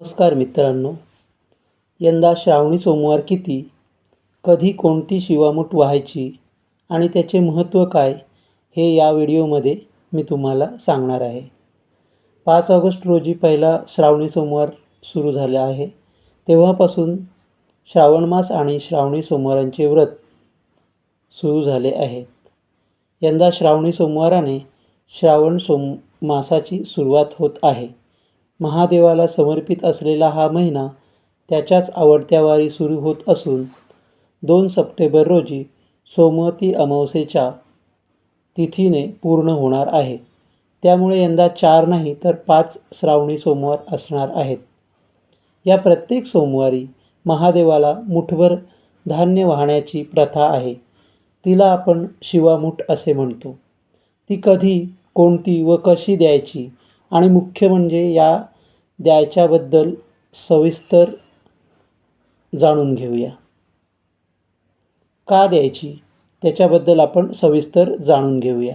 नमस्कार मित्रांनो, यंदा श्रावणी सोमवार किती, कधी कोणती शिवामूठ व्हायची आणि त्याचे महत्त्व काय हे या व्हिडिओमध्ये मी तुम्हाला सांगणार आहे. 5 ऑगस्ट रोजी पहिला श्रावणी सोमवार सुरू झाला आहे. तेव्हापासून श्रावण मास आणि श्रावणी सोमवारांचे व्रत सुरू झाले आहेत. यंदा श्रावणी सोमवाराने श्रावण मासाची सुरुवात होत आहे. महादेवाला समर्पित असलेला हा महिना त्याच्याच आवडत्या वारी सुरू होत असून 2 सप्टेंबर रोजी सोमवती अमावस्येच्या तिथीने पूर्ण होणार आहे. त्यामुळे यंदा 4 नाही तर 5 श्रावणी सोमवार असणार आहेत. या प्रत्येक सोमवारी महादेवाला मुठभर धान्य वाहण्याची प्रथा आहे. तिला आपण शिवामूठ असे म्हणतो. ती कधी, कोणती व कशी द्यायची आणि मुख्य म्हणजे या द्यायच्याबद्दल सविस्तर जाणून घेऊया. का द्यायची त्याच्याबद्दल आपण सविस्तर जाणून घेऊया.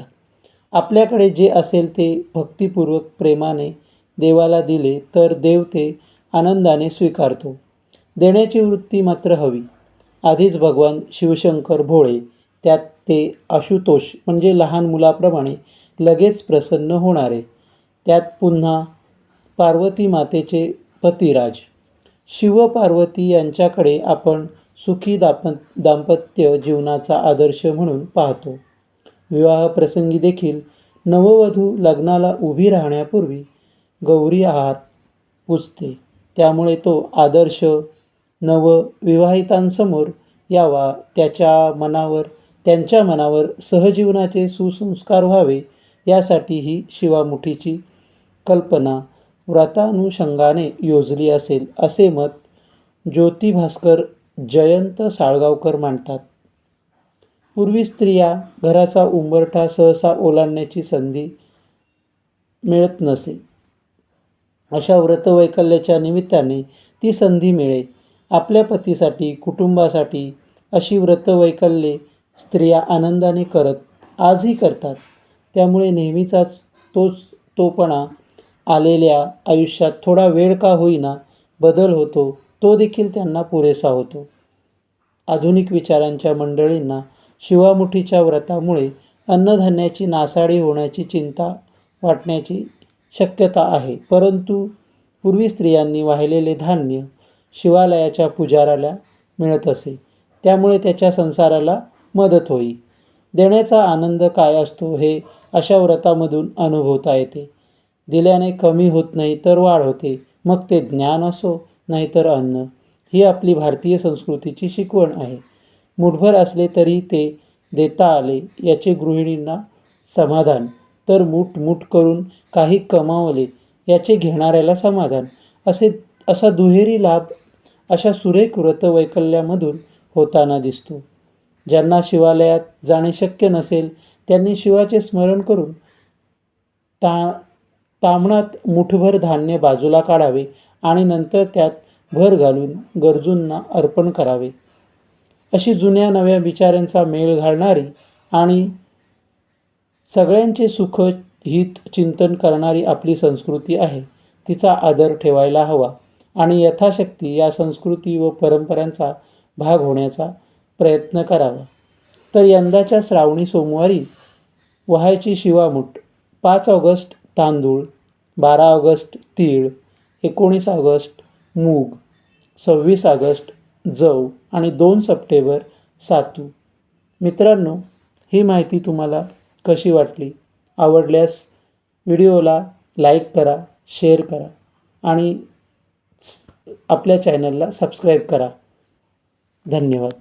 आपल्याकडे जे असेल ते भक्तिपूर्वक प्रेमाने देवाला दिले तर देव ते आनंदाने स्वीकारतो. देण्याची वृत्ती मात्र हवी. आधीच भगवान शिवशंकर भोळे, त्यात ते आशुतोष म्हणजे लहान मुलाप्रमाणे लगेच प्रसन्न होणारे, त्यात पुन्हा पार्वती मातेचे पतिराज शिव पार्वती यांच्याकडे आपण सुखी दाम्पत्य जीवनाचा आदर्श म्हणून पाहतो. विवाहप्रसंगी देखील नववधू लग्नाला उभी राहण्यापूर्वी गौरी हार पुजते. त्यामुळे तो आदर्श नवविवाहितांसमोर यावा, त्यांच्या मनावर सहजीवनाचे सुसंस्कार व्हावे यासाठी ही शिवामुठीची कल्पना व्रतानुषंगाने योजली असेल असे मत ज्योतिभास्कर जयंत साळगावकर मांडतात. पूर्वी स्त्रिया घराचा उंबरठा सहसा ओलांडण्याची संधी मिळत नसे. अशा व्रतवैकल्याच्या निमित्ताने ती संधी मिळे. आपल्या पतीसाठी, कुटुंबासाठी अशी व्रतवैकल्ये स्त्रिया आनंदाने आजही करतात. त्यामुळे नेहमीचाच तोपणा आलेल्या आयुष्यात थोडा वेळ का होईना बदल होतो, तो देखील त्यांना पुरेसा होतो. आधुनिक विचारांच्या मंडळींना शिवामुठीच्या व्रतामुळे अन्नधान्याची नासाडी होण्याची चिंता वाटण्याची शक्यता आहे. परंतु पूर्वी स्त्रियांनी वाहिलेले धान्य शिवालयाच्या पुजाऱ्याला मिळत असे. त्यामुळे त्याच्या संसाराला मदत होई. देण्याचा आनंद काय असतो हे अशा व्रतामधून अनुभवता येते. दिल्याने कमी होत नाही तर वाढ होते. मग ते ज्ञान असो नाहीतर अन्न. ही आपली भारतीय संस्कृतीची शिकवण आहे. मुठभर असले तरी ते देता आले याचे गृहिणींना समाधान, तर मूठ करून काही कमावले याचे घेणाऱ्याला समाधान, असा दुहेरी लाभ अशा सुरेख व्रतवैकल्यामधून होताना दिसतो. ज्यांना शिवालयात जाणे शक्य नसेल त्यांनी शिवाचे स्मरण करून ताम्हणात मुठभर धान्य बाजूला काढावे आणि नंतर त्यात भर घालून गरजूंना अर्पण करावे. अशी जुन्या नव्या विचारांचा मेळ घालणारी आणि सगळ्यांचे सुख हित चिंतन करणारी आपली संस्कृती आहे. तिचा आदर ठेवायला हवा आणि यथाशक्ती या संस्कृती व परंपरांचा भाग होण्याचा प्रयत्न करावा. तर यंदाच्या श्रावणी सोमवारी व्हायची शिवामूठ: 5 ऑगस्ट तांदूळ, 12 ऑगस्ट तीळ, 19 ऑगस्ट मूग, 26 ऑगस्ट जव आणि 2 सप्टेंबर सातू. मित्रांनो, ही माहिती तुम्हाला कशी वाटली? आवडल्यास व्हिडिओला लाईक करा, शेअर करा आणि आपल्या चॅनलला सबस्क्राईब करा. धन्यवाद.